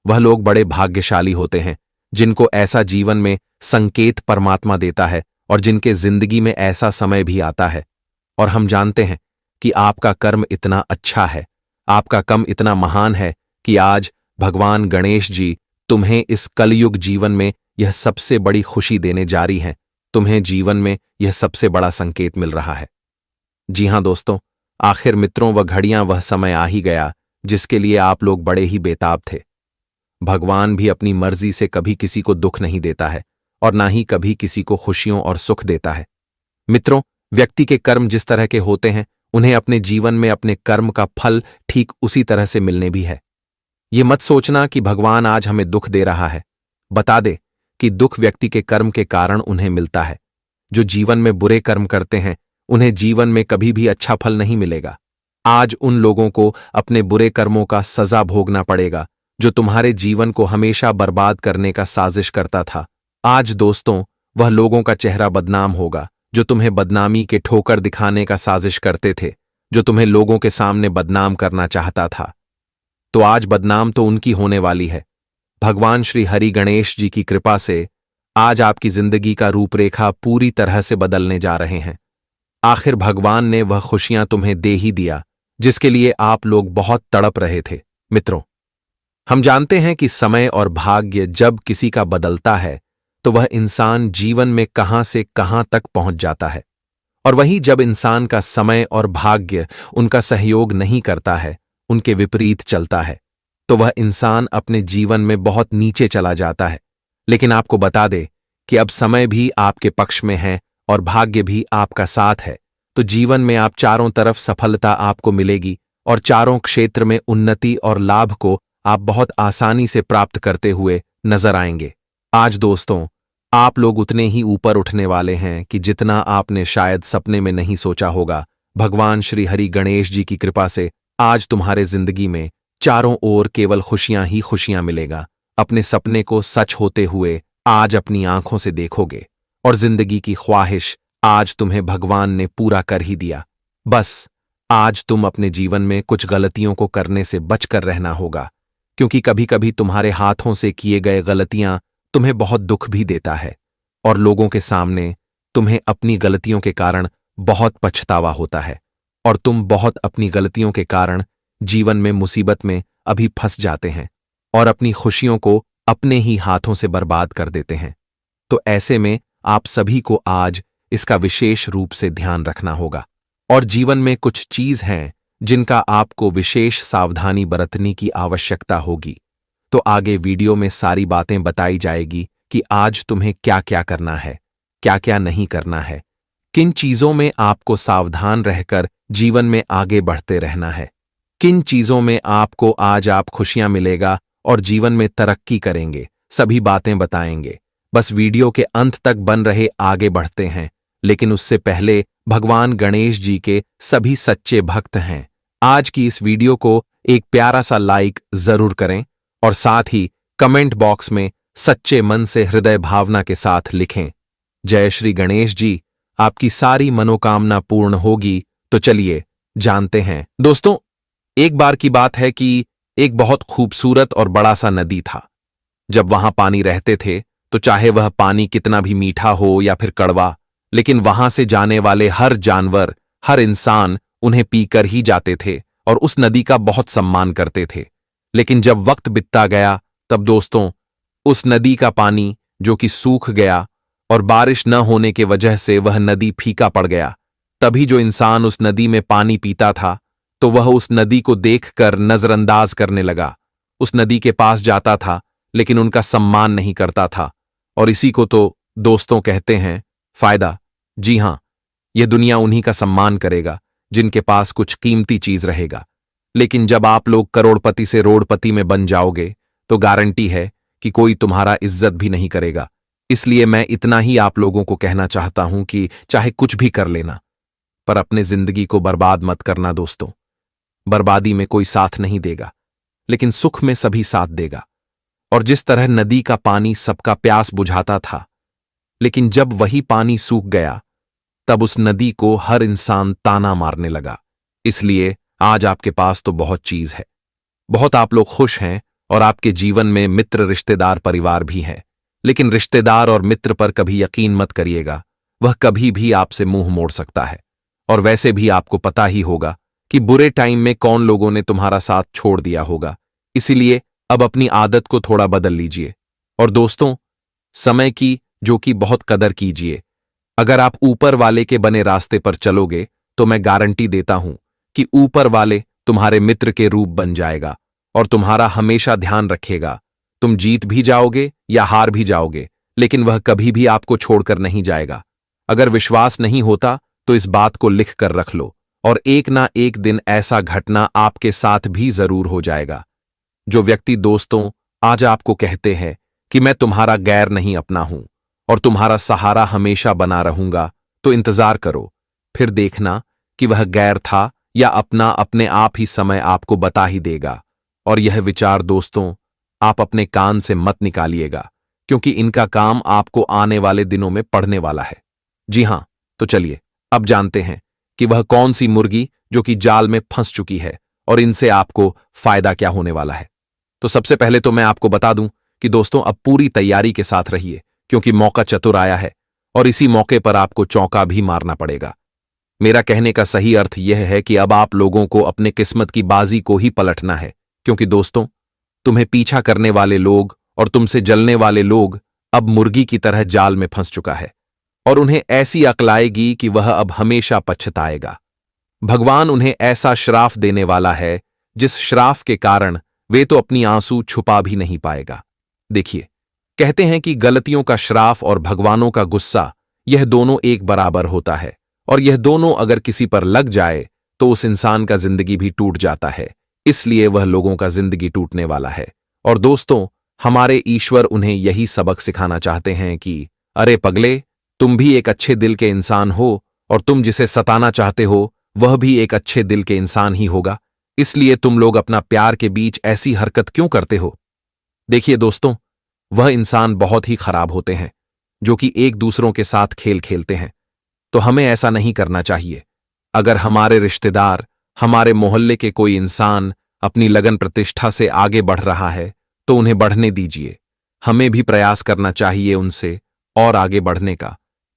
वह लोग बड़े भाग्यशाली होते हैं जिनको ऐसा जीवन में संकेत परमात्मा देता है, और जिनके जिंदगी में ऐसा समय भी आता है। और हम जानते हैं कि आपका कर्म इतना अच्छा है, आपका कर्म इतना महान है कि आज भगवान गणेश जी तुम्हें इस कलयुग जीवन में यह सबसे बड़ी खुशी देने जा रही हैं। तुम्हें जीवन में यह सबसे बड़ा संकेत मिल रहा है। जी हां दोस्तों, आखिर मित्रों वह घड़ियां, वह समय आ ही गया जिसके लिए आप लोग बड़े ही बेताब थे। भगवान भी अपनी मर्जी से कभी किसी को दुख नहीं देता है, और ना ही कभी किसी को खुशियों और सुख देता है। मित्रों, व्यक्ति के कर्म जिस तरह के होते हैं, उन्हें अपने जीवन में अपने कर्म का फल ठीक उसी तरह से मिलने भी है। ये मत सोचना कि भगवान आज हमें दुख दे रहा है। बता दे कि दुख व्यक्ति के कर्म के कारण उन्हें मिलता है। जो जीवन में बुरे कर्म करते हैं उन्हें जीवन में कभी भी अच्छा फल नहीं मिलेगा। आज उन लोगों को अपने बुरे कर्मों का सजा भोगना पड़ेगा जो तुम्हारे जीवन को हमेशा बर्बाद करने का साजिश करता था। आज दोस्तों, वह लोगों का चेहरा बदनाम होगा जो तुम्हें बदनामी के ठोकर दिखाने का साजिश करते थे, जो तुम्हें लोगों के सामने बदनाम करना चाहता था। तो आज बदनाम तो उनकी होने वाली है। भगवान श्री हरि गणेश जी की कृपा से आज आपकी जिंदगी का रूपरेखा पूरी तरह से बदलने जा रहे हैं। आखिर भगवान ने वह खुशियां तुम्हें दे ही दिया जिसके लिए आप लोग बहुत तड़प रहे थे। मित्रों, हम जानते हैं कि समय और भाग्य जब किसी का बदलता है तो वह इंसान जीवन में कहां से कहां तक पहुंच जाता है, और वहीं जब इंसान का समय और भाग्य उनका सहयोग नहीं करता है, उनके विपरीत चलता है, तो वह इंसान अपने जीवन में बहुत नीचे चला जाता है। लेकिन आपको बता दे कि अब समय भी आपके पक्ष में है और भाग्य भी आपका साथ है, तो जीवन में आप चारों तरफ सफलता आपको मिलेगी और चारों क्षेत्र में उन्नति और लाभ को आप बहुत आसानी से प्राप्त करते हुए नजर आएंगे। आज दोस्तों, आप लोग उतने ही ऊपर उठने वाले हैं कि जितना आपने शायद सपने में नहीं सोचा होगा। भगवान श्री हरि गणेश जी की कृपा से आज तुम्हारे जिंदगी में चारों ओर केवल खुशियां ही खुशियां मिलेगा। अपने सपने को सच होते हुए आज अपनी आंखों से देखोगे, और जिंदगी की ख्वाहिश आज तुम्हें भगवान ने पूरा कर ही दिया। बस आज तुम अपने जीवन में कुछ गलतियों को करने से बचकर रहना होगा, क्योंकि कभी कभी तुम्हारे हाथों से किए गए गलतियां तुम्हें बहुत दुख भी देता है, और लोगों के सामने तुम्हें अपनी गलतियों के कारण बहुत पछतावा होता है, और तुम बहुत अपनी गलतियों के कारण जीवन में मुसीबत में अभी फंस जाते हैं और अपनी खुशियों को अपने ही हाथों से बर्बाद कर देते हैं। तो ऐसे में आप सभी को आज इसका विशेष रूप से ध्यान रखना होगा, और जीवन में कुछ चीज हैं जिनका आपको विशेष सावधानी बरतने की आवश्यकता होगी। तो आगे वीडियो में सारी बातें बताई जाएगी कि आज तुम्हें क्या क्या करना है, क्या क्या नहीं करना है, किन चीजों में आपको सावधान रहकर जीवन में आगे बढ़ते रहना है, किन चीजों में आपको आज आप खुशियां मिलेगा और जीवन में तरक्की करेंगे। सभी बातें बताएंगे। बस वीडियो के अंत तक बन रहे, आगे बढ़ते हैं। लेकिन उससे पहले भगवान गणेश जी के सभी सच्चे भक्त हैं, आज की इस वीडियो को एक प्यारा सा लाइक जरूर करें और साथ ही कमेंट बॉक्स में सच्चे मन से हृदय भावना के साथ लिखें, जय श्री गणेश जी, आपकी सारी मनोकामना पूर्ण होगी। तो चलिए जानते हैं। दोस्तों, एक बार की बात है कि एक बहुत खूबसूरत और बड़ा सा नदी था। जब वहां पानी रहते थे तो चाहे वह पानी कितना भी मीठा हो या फिर कड़वा, लेकिन वहां से जाने वाले हर जानवर, हर इंसान उन्हें पीकर ही जाते थे और उस नदी का बहुत सम्मान करते थे। लेकिन जब वक्त बीतता गया, तब दोस्तों, उस नदी का पानी जो कि सूख गया और बारिश न होने के वजह से वह नदी फीका पड़ गया। तभी जो इंसान उस नदी में पानी पीता था तो वह उस नदी को देखकर नजरअंदाज करने लगा। उस नदी के पास जाता था लेकिन उनका सम्मान नहीं करता था। और इसी को तो दोस्तों कहते हैं फायदा। जी हां, यह दुनिया उन्हीं का सम्मान करेगा जिनके पास कुछ कीमती चीज रहेगा। लेकिन जब आप लोग करोड़पति से रोड़पति में बन जाओगे तो गारंटी है कि कोई तुम्हारा इज्जत भी नहीं करेगा। इसलिए मैं इतना ही आप लोगों को कहना चाहता हूं कि चाहे कुछ भी कर लेना, पर अपने जिंदगी को बर्बाद मत करना दोस्तों। बर्बादी में कोई साथ नहीं देगा, लेकिन सुख में सभी साथ देगा। और जिस तरह नदी का पानी सबका प्यास बुझाता था, लेकिन जब वही पानी सूख गया तब उस नदी को हर इंसान ताना मारने लगा। इसलिए आज आपके पास तो बहुत चीज है, बहुत आप लोग खुश हैं और आपके जीवन में मित्र, रिश्तेदार, परिवार भी हैं। लेकिन रिश्तेदार और मित्र पर कभी यकीन मत करिएगा, वह कभी भी आपसे मुंह मोड़ सकता है। और वैसे भी आपको पता ही होगा कि बुरे टाइम में कौन लोगों ने तुम्हारा साथ छोड़ दिया होगा। इसीलिए अब अपनी आदत को थोड़ा बदल लीजिए। और दोस्तों, समय की जो कि बहुत कदर कीजिए। अगर आप ऊपर वाले के बने रास्ते पर चलोगे तो मैं गारंटी देता हूं कि ऊपर वाले तुम्हारे मित्र के रूप बन जाएगा और तुम्हारा हमेशा ध्यान रखेगा। तुम जीत भी जाओगे या हार भी जाओगे, लेकिन वह कभी भी आपको छोड़कर नहीं जाएगा। अगर विश्वास नहीं होता तो इस बात को लिख कर रख लो, और एक ना एक दिन ऐसा घटना आपके साथ भी जरूर हो जाएगा। जो व्यक्ति दोस्तों आज आपको कहते हैं कि मैं तुम्हारा गैर नहीं अपना हूं और तुम्हारा सहारा हमेशा बना रहूंगा, तो इंतजार करो, फिर देखना कि वह गैर था या अपना, अपने आप ही समय आपको बता ही देगा। और यह विचार दोस्तों आप अपने कान से मत निकालिएगा, क्योंकि इनका काम आपको आने वाले दिनों में पड़ने वाला है। जी हां, तो चलिए अब जानते हैं कि वह कौन सी मुर्गी जो कि जाल में फंस चुकी है और इनसे आपको फायदा क्या होने वाला है। तो सबसे पहले तो मैं आपको बता दूं कि दोस्तों अब पूरी तैयारी के साथ रहिए, क्योंकि मौका चतुर आया है और इसी मौके पर आपको चौका भी मारना पड़ेगा। मेरा कहने का सही अर्थ यह है कि अब आप लोगों को अपने किस्मत की बाजी को ही पलटना है, क्योंकि दोस्तों तुम्हें पीछा करने वाले लोग और तुमसे जलने वाले लोग अब मुर्गी की तरह जाल में फंस चुका है और उन्हें ऐसी अक्ल आएगी कि वह अब हमेशा पछताएगा। भगवान उन्हें ऐसा श्राप देने वाला है जिस श्राप के कारण वे तो अपनी आंसू छुपा भी नहीं पाएगा। देखिए, कहते हैं कि गलतियों का श्राप और भगवानों का गुस्सा, यह दोनों एक बराबर होता है, और यह दोनों अगर किसी पर लग जाए तो उस इंसान का जिंदगी भी टूट जाता है। इसलिए वह लोगों का जिंदगी टूटने वाला है। और दोस्तों, हमारे ईश्वर उन्हें यही सबक सिखाना चाहते हैं कि अरे पगले, तुम भी एक अच्छे दिल के इंसान हो और तुम जिसे सताना चाहते हो वह भी एक अच्छे दिल के इंसान ही होगा। इसलिए तुम लोग अपना प्यार के बीच ऐसी हरकत क्यों करते हो। देखिए दोस्तों, वह इंसान बहुत ही खराब होते हैं जो कि एक दूसरों के साथ खेल खेलते हैं, तो हमें ऐसा नहीं करना चाहिए। अगर हमारे रिश्तेदार, हमारे मोहल्ले के कोई इंसान अपनी लगन प्रतिष्ठा से आगे बढ़ रहा है तो उन्हें बढ़ने दीजिए। हमें भी प्रयास करना चाहिए उनसे और आगे बढ़ने का,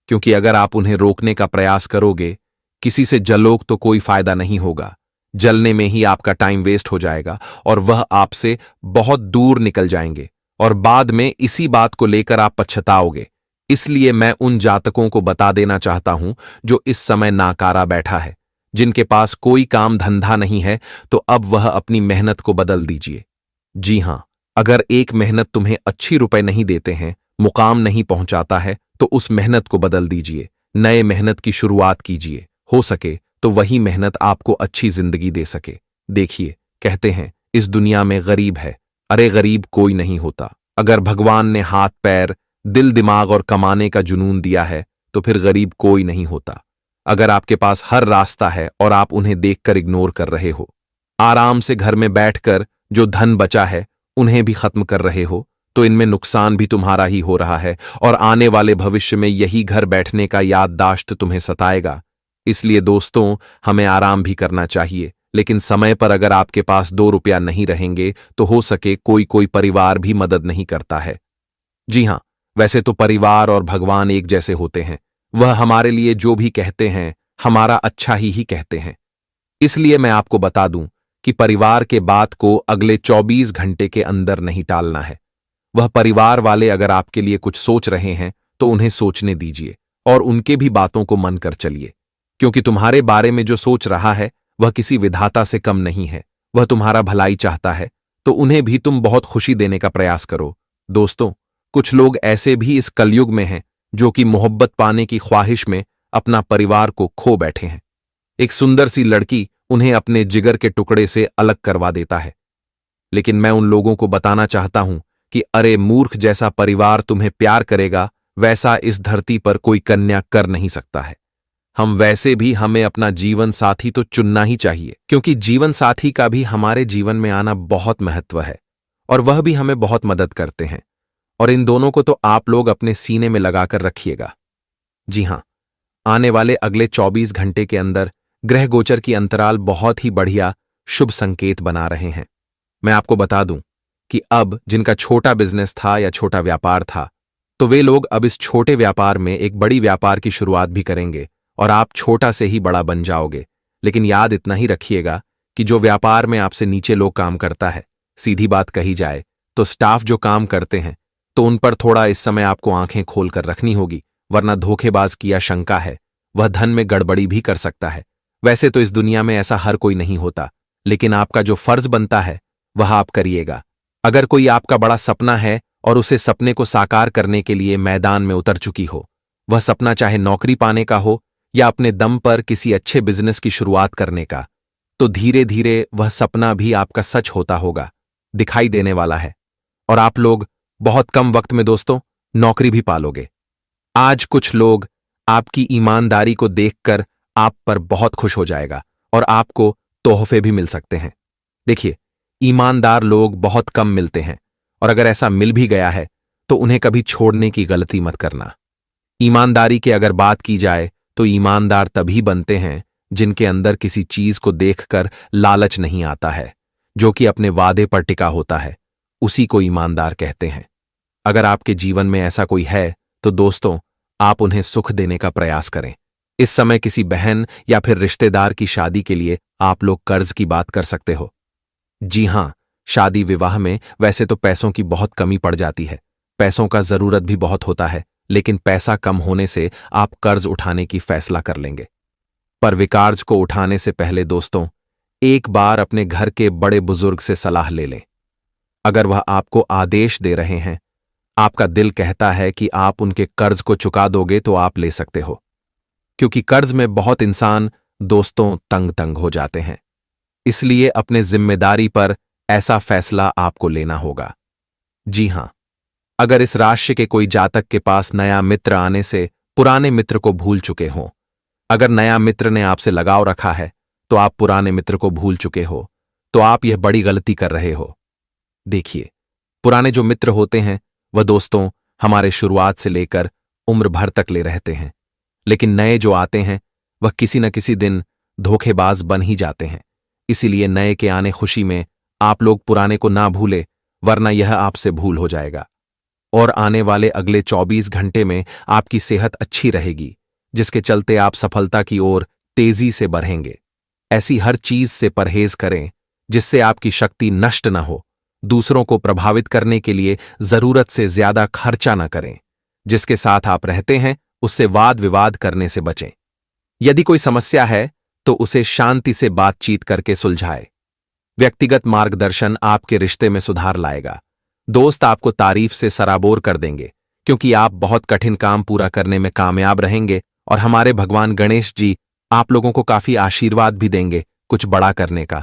क्योंकि अगर आप उन्हें रोकने का प्रयास करोगे, किसी से जलोग तो कोई फायदा नहीं होगा। जलने में ही आपका टाइम वेस्ट हो जाएगा और वह आपसे बहुत दूर निकल जाएंगे और बाद में इसी बात को लेकर आप पछताओगे। इसलिए मैं उन जातकों को बता देना चाहता हूं जो इस समय नाकारा बैठा है, जिनके पास कोई काम धंधा नहीं है, तो अब वह अपनी मेहनत को बदल दीजिए। जी हां, अगर एक मेहनत तुम्हें अच्छी रुपए नहीं देते हैं, मुकाम नहीं पहुंचाता है, तो उस मेहनत को बदल दीजिए, नए मेहनत की शुरुआत कीजिए। हो सके तो वही मेहनत आपको अच्छी जिंदगी दे सके। देखिए, कहते हैं इस दुनिया में गरीब है, अरे गरीब कोई नहीं होता। अगर भगवान ने हाथ पैर, दिल, दिमाग और कमाने का जुनून दिया है तो फिर गरीब कोई नहीं होता। अगर आपके पास हर रास्ता है और आप उन्हें देखकर इग्नोर कर रहे हो, आराम से घर में बैठकर जो धन बचा है उन्हें भी खत्म कर रहे हो, तो इनमें नुकसान भी तुम्हारा ही हो रहा है और आने वाले भविष्य में यही घर बैठने का याददाश्त तुम्हें सताएगा। इसलिए दोस्तों, हमें आराम भी करना चाहिए, लेकिन समय पर अगर आपके पास 2 रुपया नहीं रहेंगे तो हो सके कोई कोई परिवार भी मदद नहीं करता है। जी हां, वैसे तो परिवार और भगवान एक जैसे होते हैं। वह हमारे लिए जो भी कहते हैं हमारा अच्छा ही कहते हैं। इसलिए मैं आपको बता दूं कि परिवार के बात को अगले 24 घंटे के अंदर नहीं टालना है। वह परिवार वाले अगर आपके लिए कुछ सोच रहे हैं तो उन्हें सोचने दीजिए और उनके भी बातों को मन कर चलिए, क्योंकि तुम्हारे बारे में जो सोच रहा है वह किसी विधाता से कम नहीं है। वह तुम्हारा भलाई चाहता है, तो उन्हें भी तुम बहुत खुशी देने का प्रयास करो। दोस्तों, कुछ लोग ऐसे भी इस कलयुग में हैं जो कि मोहब्बत पाने की ख्वाहिश में अपना परिवार को खो बैठे हैं। एक सुंदर सी लड़की उन्हें अपने जिगर के टुकड़े से अलग करवा देता है, लेकिन मैं उन लोगों को बताना चाहता हूं कि अरे मूर्ख, जैसा परिवार तुम्हें प्यार करेगा वैसा इस धरती पर कोई कन्या कर नहीं सकता है। हम वैसे भी हमें अपना जीवन साथी तो चुनना ही चाहिए, क्योंकि जीवन साथी का भी हमारे जीवन में आना बहुत महत्व है और वह भी हमें बहुत मदद करते हैं। और इन दोनों को तो आप लोग अपने सीने में लगाकर रखिएगा। जी हां, आने वाले अगले 24 घंटे के अंदर ग्रह गोचर की अंतराल बहुत ही बढ़िया शुभ संकेत बना रहे हैं। मैं आपको बता दूं कि अब जिनका छोटा बिजनेस था या छोटा व्यापार था, तो वे लोग अब इस छोटे व्यापार में एक बड़ी व्यापार की शुरुआत भी करेंगे और आप छोटा से ही बड़ा बन जाओगे। लेकिन याद इतना ही रखिएगा कि जो व्यापार में आपसे नीचे लोग काम करता है, सीधी बात कही जाए तो स्टाफ जो काम करते हैं, तो उन पर थोड़ा इस समय आपको आंखें खोलकर रखनी होगी, वरना धोखेबाज की आशंका है वह धन में गड़बड़ी भी कर सकता है। वैसे तो इस दुनिया में ऐसा हर कोई नहीं होता, लेकिन आपका जो फर्ज बनता है वह आप करिएगा। अगर कोई आपका बड़ा सपना है और उसे सपने को साकार करने के लिए मैदान में उतर चुकी हो, वह सपना चाहे नौकरी पाने का हो या अपने दम पर किसी अच्छे बिजनेस की शुरुआत करने का, तो धीरे धीरे वह सपना भी आपका सच होता होगा, दिखाई देने वाला है और आप लोग बहुत कम वक्त में दोस्तों नौकरी भी पालोगे। आज कुछ लोग आपकी ईमानदारी को देखकर आप पर बहुत खुश हो जाएगा और आपको तोहफे भी मिल सकते हैं। देखिए, ईमानदार लोग बहुत कम मिलते हैं और अगर ऐसा मिल भी गया है तो उन्हें कभी छोड़ने की गलती मत करना। ईमानदारी की अगर बात की जाए तो ईमानदार तभी बनते हैं जिनके अंदर किसी चीज को देखकर लालच नहीं आता है, जो कि अपने वादे पर टिका होता है, उसी को ईमानदार कहते हैं। अगर आपके जीवन में ऐसा कोई है तो दोस्तों, आप उन्हें सुख देने का प्रयास करें। इस समय किसी बहन या फिर रिश्तेदार की शादी के लिए आप लोग कर्ज की बात कर सकते हो। जी हां, शादी विवाह में वैसे तो पैसों की बहुत कमी पड़ जाती है, पैसों का जरूरत भी बहुत होता है, लेकिन पैसा कम होने से आप कर्ज उठाने की फैसला कर लेंगे। पर विकार्ज को उठाने से पहले दोस्तों, एक बार अपने घर के बड़े बुजुर्ग से सलाह ले लें। अगर वह आपको आदेश दे रहे हैं, आपका दिल कहता है कि आप उनके कर्ज को चुका दोगे, तो आप ले सकते हो, क्योंकि कर्ज में बहुत इंसान दोस्तों तंग तंग हो जाते हैं। इसलिए अपने जिम्मेदारी पर ऐसा फैसला आपको लेना होगा। जी हां, अगर इस राशि के कोई जातक के पास नया मित्र आने से पुराने मित्र को भूल चुके हों, अगर नया मित्र ने आपसे लगाव रखा है तो आप पुराने मित्र को भूल चुके हो, तो आप यह बड़ी गलती कर रहे हो। देखिए, पुराने जो मित्र होते हैं वह दोस्तों हमारे शुरुआत से लेकर उम्र भर तक ले रहते हैं, लेकिन नए जो आते हैं वह किसी न किसी दिन धोखेबाज बन ही जाते हैं। इसीलिए नए के आने खुशी में आप लोग पुराने को ना भूले, वरना यह आपसे भूल हो जाएगा। और आने वाले अगले 24 घंटे में आपकी सेहत अच्छी रहेगी, जिसके चलते आप सफलता की ओर तेजी से बढ़ेंगे। ऐसी हर चीज से परहेज करें जिससे आपकी शक्ति नष्ट न हो। दूसरों को प्रभावित करने के लिए जरूरत से ज्यादा खर्चा न करें। जिसके साथ आप रहते हैं उससे वाद विवाद करने से बचें। यदि कोई समस्या है तो उसे शांति से बातचीत करके सुलझाएं। व्यक्तिगत मार्गदर्शन आपके रिश्ते में सुधार लाएगा। दोस्त आपको तारीफ से सराबोर कर देंगे, क्योंकि आप बहुत कठिन काम पूरा करने में कामयाब रहेंगे और हमारे भगवान गणेश जी आप लोगों को काफी आशीर्वाद भी देंगे कुछ बड़ा करने का।